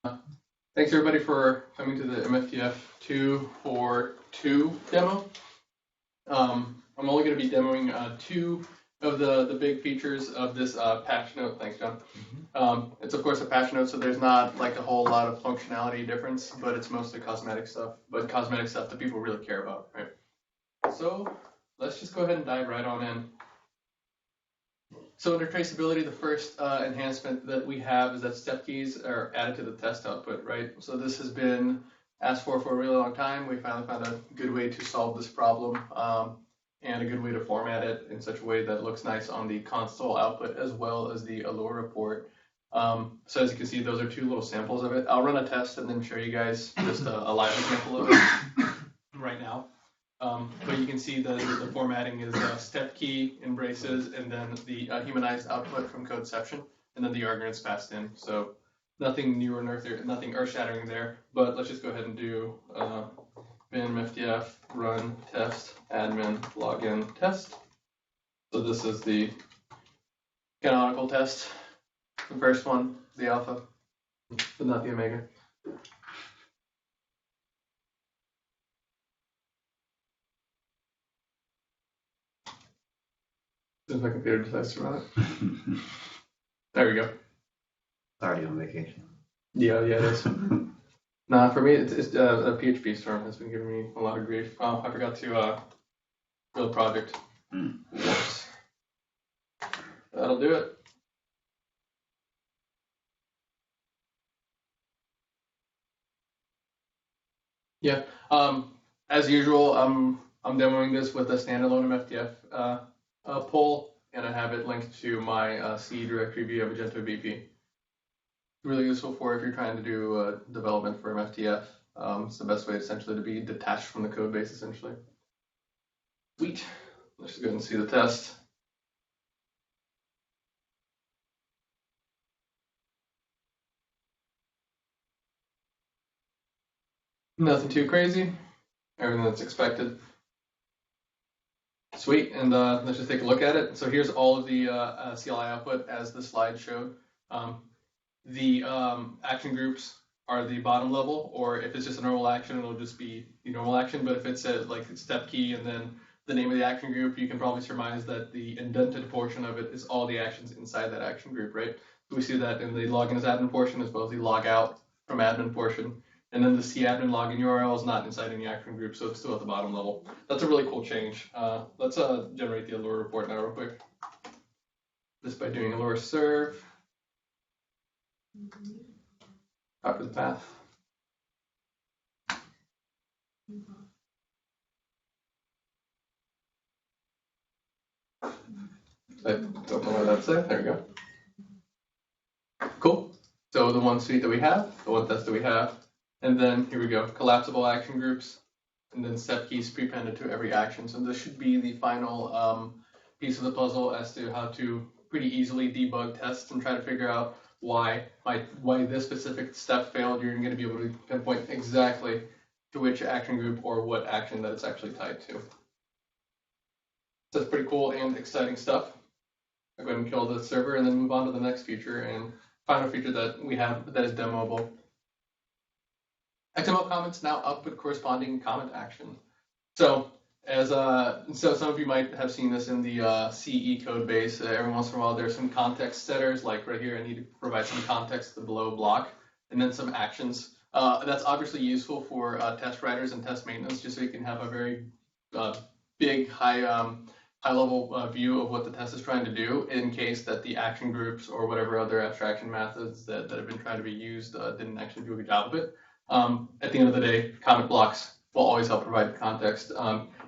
Thanks everybody for coming to the MFTF 2.4.2 demo. I'm only going to be demoing two of the big features of this patch note. Thanks, John. It's of course a patch note, so there's not like a whole lot of functionality difference, but it's mostly cosmetic stuff, but cosmetic stuff that people really care about, right? So let's just go ahead and dive right on in. So under traceability, the first enhancement that we have is that step keys are added to the test output, right? So this has been asked for a really long time. We finally found a good way to solve this problem and a good way to format it in such a way that it looks nice on the console output as well as the Allure report. So as you can see, those are two little samples of it. I'll run a test and then show you guys just a live example of it right now. But you can see the formatting is step key in braces, and then the humanized output from codeception, and then the arguments passed in. So nothing new or nothing earth-shattering there. But let's just go ahead and do bin MFTF run test admin login test. So this is the canonical test, the first one, the alpha, but not the omega. As my computer decides to run it. There we go. It's already on vacation. Yeah, it is. Nah, for me, it's a PHP storm has been giving me a lot of grief. Oh, I forgot to build project. Whoops. That'll do it. Yeah. As usual, I'm demoing this with a standalone MFTF pull, and I have it linked to my C directory via Magento BP. Really useful for if you're trying to do development for MFTF. It's the best way essentially to be detached from the code base essentially. Sweet. Let's just go ahead and see the test. Nothing too crazy. Everything that's expected. Sweet, and let's just take a look at it. So here's all of the CLI output as the slide showed. The action groups are the bottom level, or if it's just a normal action, it'll just be the normal action. But if it says like step key and then the name of the action group, you can probably surmise that the indented portion of it is all the actions inside that action group, right? So we see that in the login as admin portion as well as the log out from admin portion. And then the cadmin login URL is not inside any action group, so it's still at the bottom level. That's a really cool change. Let's generate the Allure report now real quick. Just by doing Allure serve. Copy the path. I don't know why that's there. There we go. Cool. So the one suite that we have, the one test that we have, and then here we go, collapsible action groups, and then step keys prepended to every action. So this should be the final piece of the puzzle as to how to pretty easily debug tests and try to figure out why this specific step failed. You're going to be able to pinpoint exactly to which action group or what action that it's actually tied to. So that's pretty cool and exciting stuff. I'll go ahead and kill the server and then move on to the next feature and final feature that we have that is demoable. XML comments now output corresponding comment action. So as so some of you might have seen this in the CE code base. Every once in a while, there's some context setters, like right here, I need to provide some context to the below block, and then some actions. That's obviously useful for test writers and test maintenance, just so you can have a very big, high-level view of what the test is trying to do in case that the action groups or whatever other abstraction methods that have been trying to be used didn't actually do a good job of it. At the end of the day, comment blocks will always help provide context.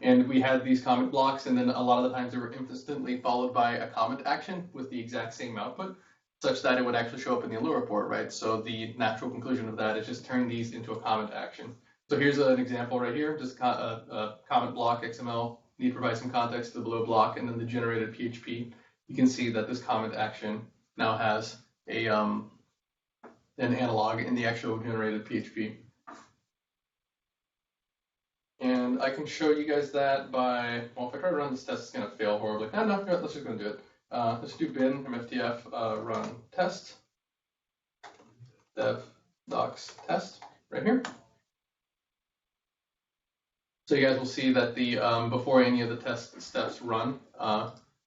And we had these comment blocks, and then a lot of the times they were instantly followed by a comment action with the exact same output, such that it would actually show up in the Allure report, right? So the natural conclusion of that is just turn these into a comment action. So here's an example right here, just a comment block XML, need to provide some context to the below block, and then the generated PHP. You can see that this comment action now has a an analog in the actual generated PHP. And I can show you guys that by, well, if I try to run this test, it's going to fail horribly. No, let's just go and do it. Let's do bin MFTF run test dev docs test right here. So you guys will see that the before any of the test steps run,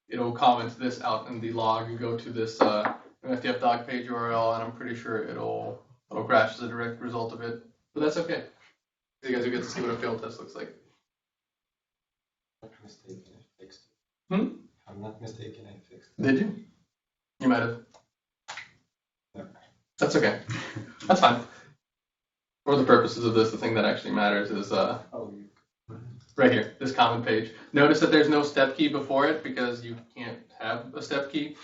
it'll comment this out in the log and go to this MFTF doc page URL, and I'm pretty sure it'll crash as a direct result of it. But that's okay. You guys will get to see what a failed test looks like. I'm not mistaken, I fixed it. I'm not mistaken, I fixed it. Did you? You might have. No. That's okay. That's fine. For the purposes of this, the thing that actually matters is right here, this comment page. Notice that there's no step key before it because you can't have a step key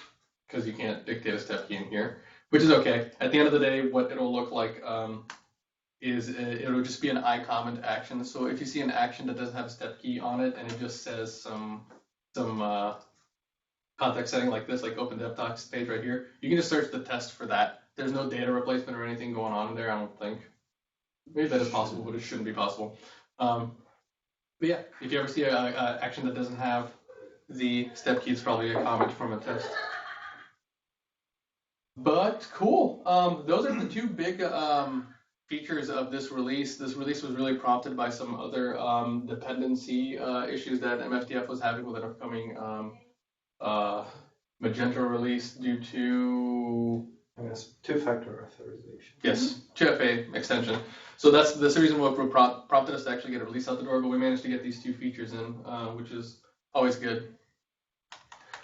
because you can't dictate a step key in here, which is okay. At the end of the day, what it'll look like is it'll just be an iComment action. So if you see an action that doesn't have a step key on it and it just says some context setting like this, like open dev docs page right here, you can just search the test for that. There's no data replacement or anything going on in there, I don't think. Maybe that is possible, but it shouldn't be possible. But yeah, if you ever see an action that doesn't have the step key, it's probably a comment from a test. But cool. Those are the two big features of this release. This release was really prompted by some other dependency issues that MFTF was having with an upcoming Magento release due to two-factor authorization. Yes, 2FA extension. So that's the reason what prompted us to actually get a release out the door, but we managed to get these two features in, which is always good.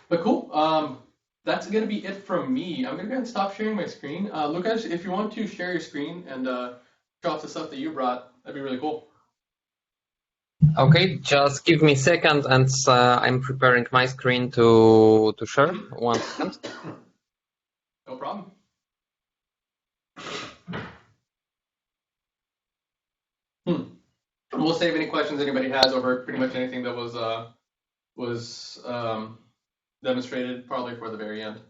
But cool. That's going to be it from me. I'm going to go ahead and stop sharing my screen. Lucas, if you want to share your screen and show off the stuff that you brought, that'd be really cool. Okay, just give me a second, and I'm preparing my screen to share. 1 second. No problem. We'll save any questions anybody has over pretty much anything that was demonstrated probably for the very end.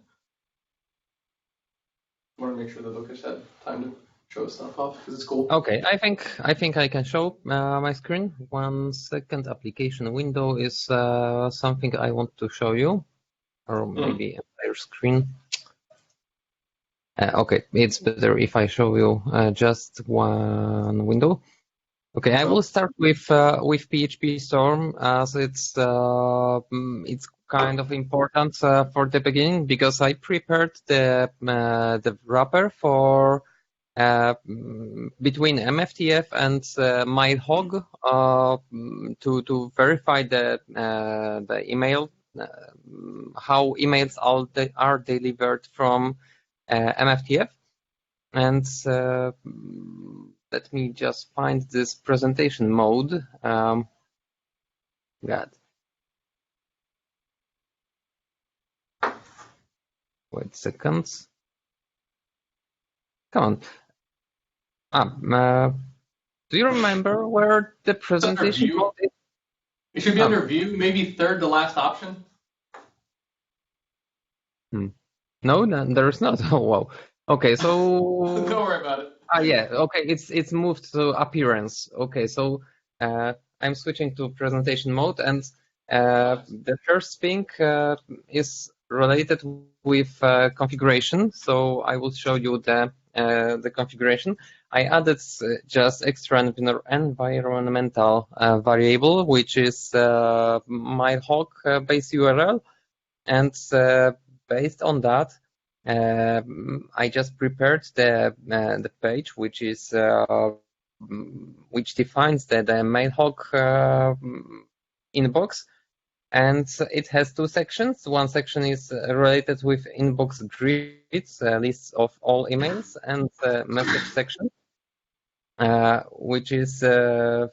I want to make sure that Lucas had time to show stuff off because it's cool. Okay, I think I can show my screen. 1 second. Application window is something I want to show you, or maybe entire screen. Okay, it's better if I show you just one window. Okay, I will start with PHP Storm, as it's kind of important for the beginning, because I prepared the wrapper for between MFTF and MailHog to verify the email, how emails are delivered from MFTF. And let me just find this presentation mode. Wait seconds. Come on. Do you remember where the presentation mode is? It should be under view, maybe third to last option. No, there is not. Oh, wow. Okay, so don't worry about it. Yeah, okay, it's moved to appearance. Okay, so I'm switching to presentation mode, and the first thing is related with configuration. So I will show you the configuration. I added just extra environmental variable, which is MailHog base URL, and based on that, I just prepared the page, which is which defines the MailHog inbox, and it has two sections. One section is related with inbox grids, lists of all emails, and the message section, which is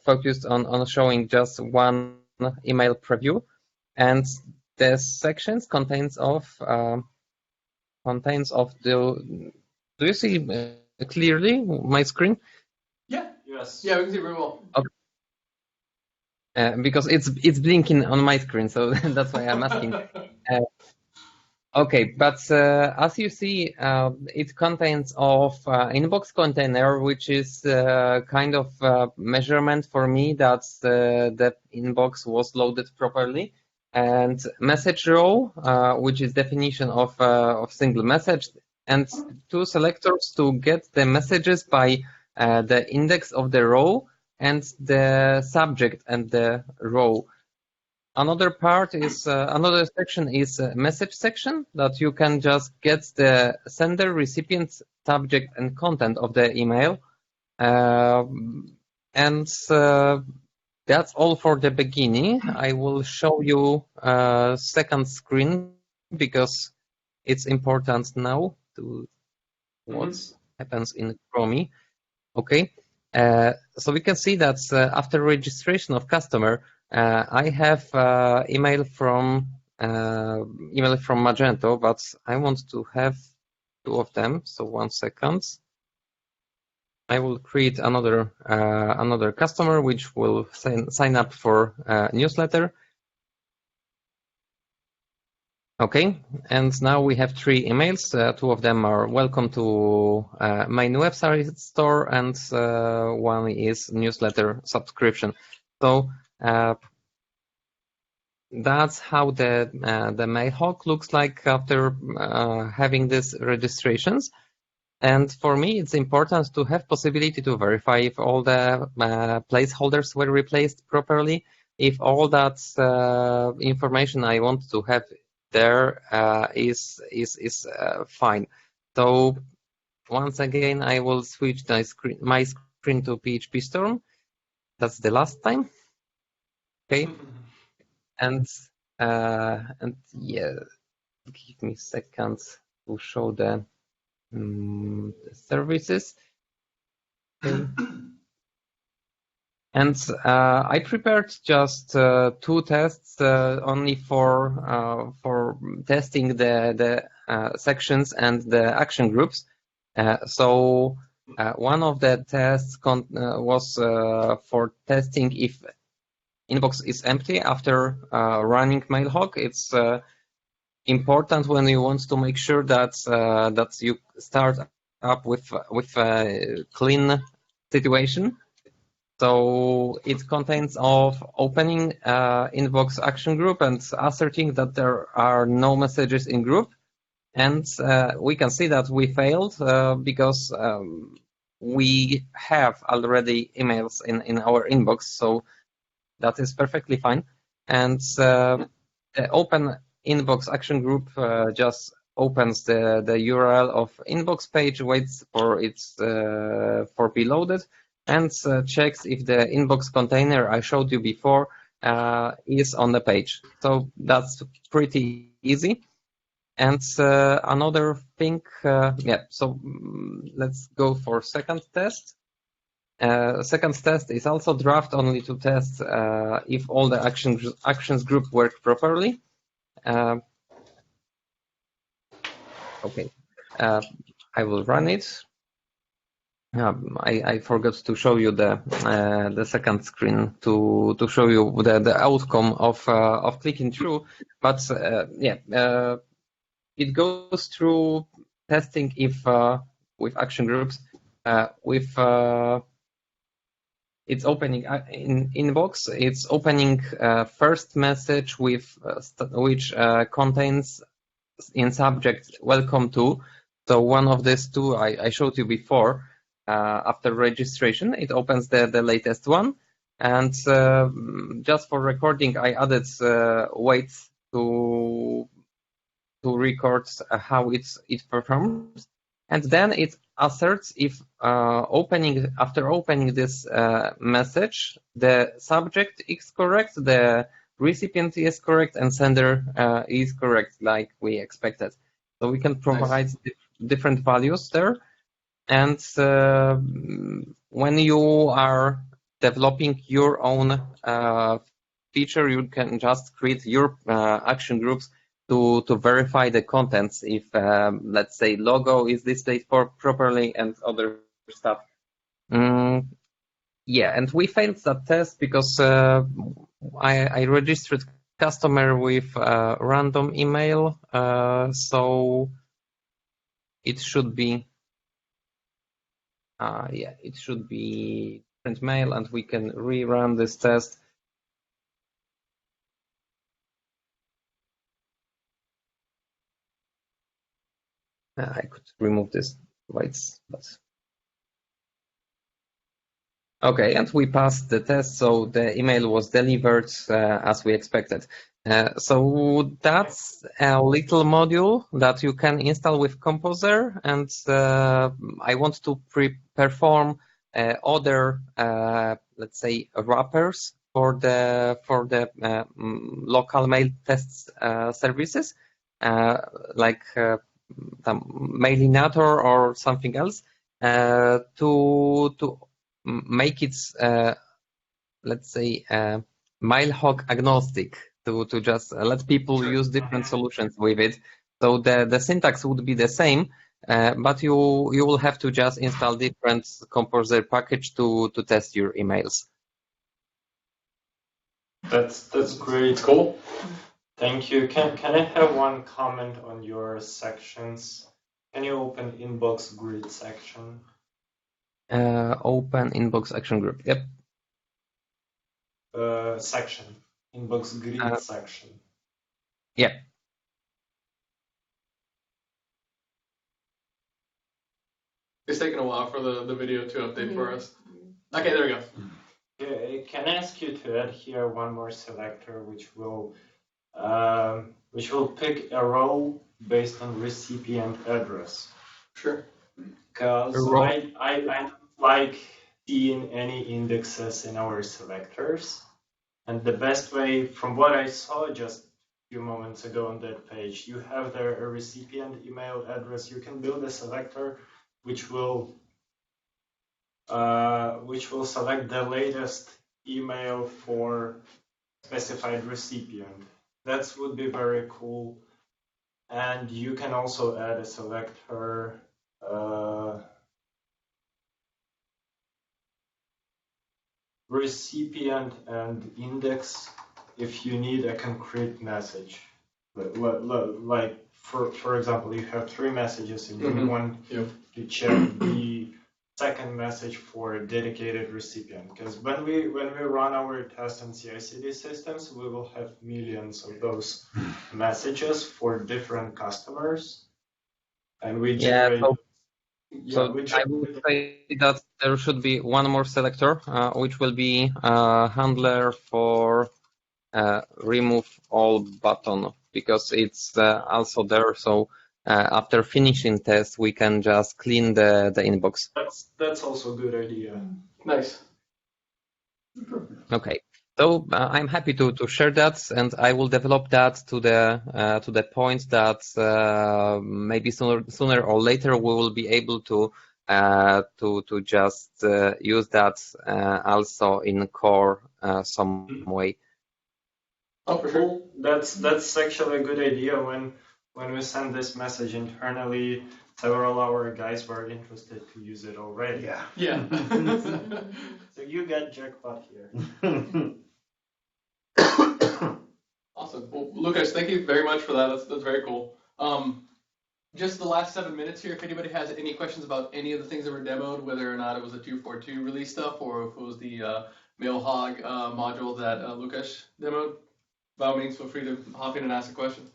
focused on showing just one email preview, and the sections contains of the. Do you see clearly my screen? Yeah. Yes. Yeah, we can see very well. Okay. Because it's blinking on my screen, so that's why I'm asking. Okay, but as you see, it contains of inbox container, which is kind of measurement for me that the inbox was loaded properly. And message row, which is definition of single message. and two selectors to get the messages by the index of the row and the subject and the row. Another part is another section is a message section that you can just get the sender, recipient, subject, and content of the email. And that's all for the beginning. I will show you a second screen because it's important now to what happens in Chrome. Okay, so we can see that after registration of customer, I have email from Magento, but I want to have two of them. So 1 second. I will create another customer which will sign up for newsletter. Okay, and now we have 3 emails. 2 of them are welcome to main website store, and 1 is newsletter subscription. So that's how the MailHog looks like after having these registrations. And for me, it's important to have possibility to verify if all the placeholders were replaced properly, if all that information I want to have there is fine. So once again, I will switch my screen to PHP Storm. That's the last time. Okay, and yeah, give me a second to show the services. Okay. And I prepared just 2 tests only for testing the sections and the action groups. So one of the tests was for testing if inbox is empty after running MailHog. It's important when you want to make sure that that you start up with a clean situation. So it contains of opening inbox action group and asserting that there are no messages in group. And we can see that we failed because we have already emails in our inbox. So that is perfectly fine. And the open inbox action group just opens the URL of inbox page, waits for its for be loaded, and checks if the inbox container I showed you before is on the page. So that's pretty easy. And another thing, yeah, so let's go for second test. Second test is also draft only to test if all the actions group work properly. Okay, I will run it. I forgot to show you the second screen to show you the outcome of clicking through, but yeah, it goes through testing if with action groups with it's opening in inbox. It's opening first message with which contains in subject welcome to. So one of these 2 I showed you before. After registration, it opens the latest one, and just for recording, I added wait to record how it performs, and then it asserts if after opening this message, the subject is correct, the recipient is correct, and sender is correct, like we expected. So we can provide different values there. And when you are developing your own feature, you can just create your action groups to verify the contents if, let's say, logo is displayed properly and other stuff. Yeah, and we failed that test because I registered customer with random email, so it should be yeah, it should be different mail, and we can rerun this test. I could remove this whites, but okay, and we passed the test, so the email was delivered as we expected. So that's a little module that you can install with Composer, and I want to perform other, let's say, wrappers for the local mail test services, like Mailinator or something else, to make it, let's say, MailHog agnostic, to just let people use different solutions with it. So the syntax would be the same, but you will have to just install different Composer package to test your emails. That's great. Cool. Thank you. Can I have one comment on your sections? Can you open inbox grid section? Open inbox action group. Yep. Section. Inbox grid section. Yeah. It's taking a while for the video to update for us. Okay, there we go. Can I ask you to add here one more selector, which will pick a row based on recipient address? Sure. Because I don't like seeing any indexes in our selectors. And the best way, from what I saw just a few moments ago on that page, you have there a recipient email address. You can build a selector which will select the latest email for specified recipient. That would be very cool. And you can also add a selector recipient and index if you need a concrete message. Like for example, you have 3 messages and you want to check the second message for a dedicated recipient. Because when we run our test and CI/CD systems, we will have millions of those messages for different customers, and we generate. So I would say that there should be one more selector, which will be a handler for remove all button, because it's also there. So after finishing test, we can just clean the inbox. That's also a good idea. Nice. Okay. So I'm happy to share that, and I will develop that to the point that maybe sooner or later we will be able to just use that also in core some way. Oh, for sure. That's actually a good idea. When we send this message internally, several of our guys were interested to use it already. Yeah. So you got jackpot here. Awesome. Well, Lucas, thank you very much for that. That's very cool. Just the last 7 minutes here. If anybody has any questions about any of the things that were demoed, whether or not it was the 2.4.2 release stuff or if it was the MailHog module that Lucas demoed, by all means, feel free to hop in and ask a question.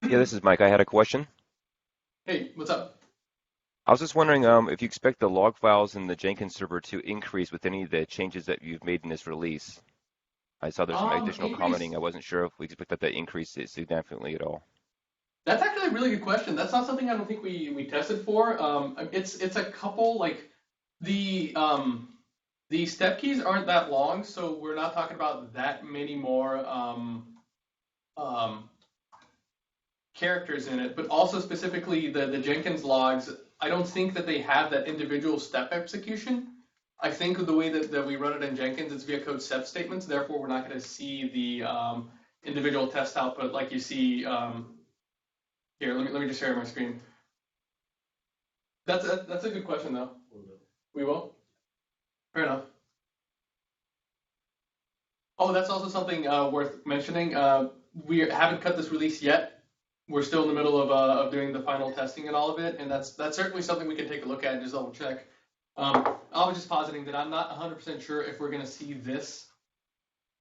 Yeah, this is Mike. I had a question. Hey, what's up? I was just wondering if you expect the log files in the Jenkins server to increase with any of the changes that you've made in this release. I saw there's some additional commenting. I wasn't sure if we expect that to increase it significantly at all. That's actually a really good question. That's not something I don't think we tested for. It's a couple, like the step keys aren't that long, so we're not talking about that many more characters in it. But also specifically the Jenkins logs, I don't think that they have that individual step execution. I think the way that we run it in Jenkins, it's via code step statements. Therefore, we're not going to see the individual test output like you see. Here, let me just share my screen. That's a good question, though. We will? Fair enough. Oh, that's also something worth mentioning. We haven't cut this release yet. We're still in the middle of doing the final testing and all of it, and that's certainly something we can take a look at and just double check. I was just positing that I'm not 100% sure if we're going to see this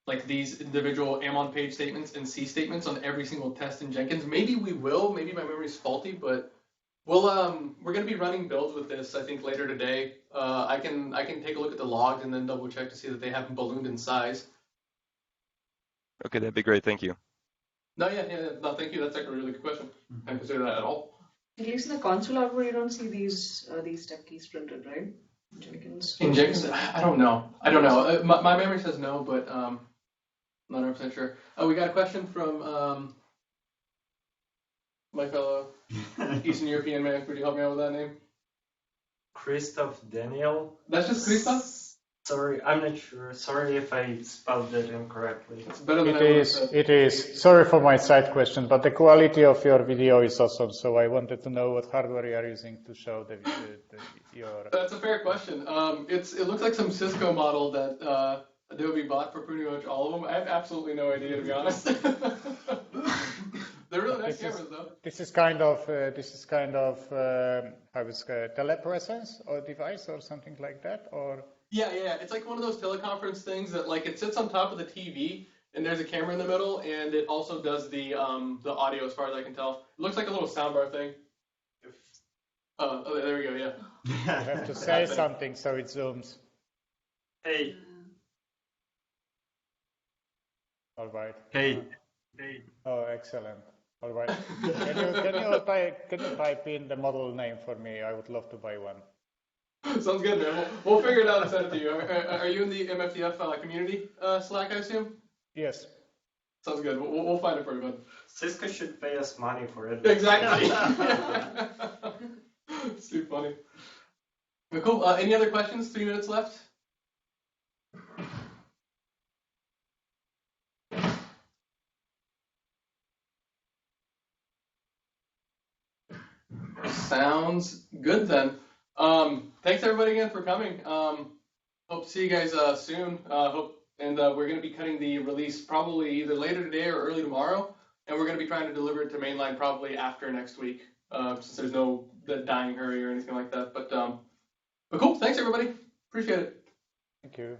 like these individual am on page statements and C statements on every single test in Jenkins. Maybe we will. Maybe my memory is faulty, but we're going to be running builds with this. I think later today. I can take a look at the logs and then double check to see that they haven't ballooned in size. Okay, that'd be great. Thank you. No, no, thank you. That's actually a really good question. I didn't consider that at all. At least in the console output, you don't see these step keys printed, right? Jenkins. In Jenkins, I don't know. My memory says no, but not 100% sure. We got a question from my fellow Eastern European man. Could you help me out with that name? Christoph Daniel. That's just Christoph? Sorry, I'm not sure. Sorry if I spelled it incorrectly. It's better than It is. Sorry for my side question, but the quality of your video is awesome. So I wanted to know what hardware you are using to show your. That's a fair question. It looks like some Cisco model that Adobe bought for pretty much all of them. I have absolutely no idea, to be honest. They're really nice cameras, though. This is kind of how it's called, telepresence or device or something like that, or. Yeah. It's like one of those teleconference things that like it sits on top of the TV and there's a camera in the middle and it also does the audio as far as I can tell. It looks like a little soundbar thing. There we go. Yeah. You have to say something so it zooms. Hey. All right. Hey. Oh, excellent. All right. Can you type in the model name for me? I would love to buy one. Sounds good, man. We'll figure it out and send it to you. Are you in the MFTF community Slack, I assume? Yes. Sounds good. We'll find it for you, bud. Cisco should pay us money for it. Exactly. It's too funny. Well, cool. Any other questions? 3 minutes left. Sounds good then. Thanks everybody again for coming. Hope to see you guys soon. We're going to be cutting the release probably either later today or early tomorrow, and we're going to be trying to deliver it to mainline probably after next week, since there's no dying hurry or anything like that. But cool. Thanks everybody. Appreciate it. Thank you.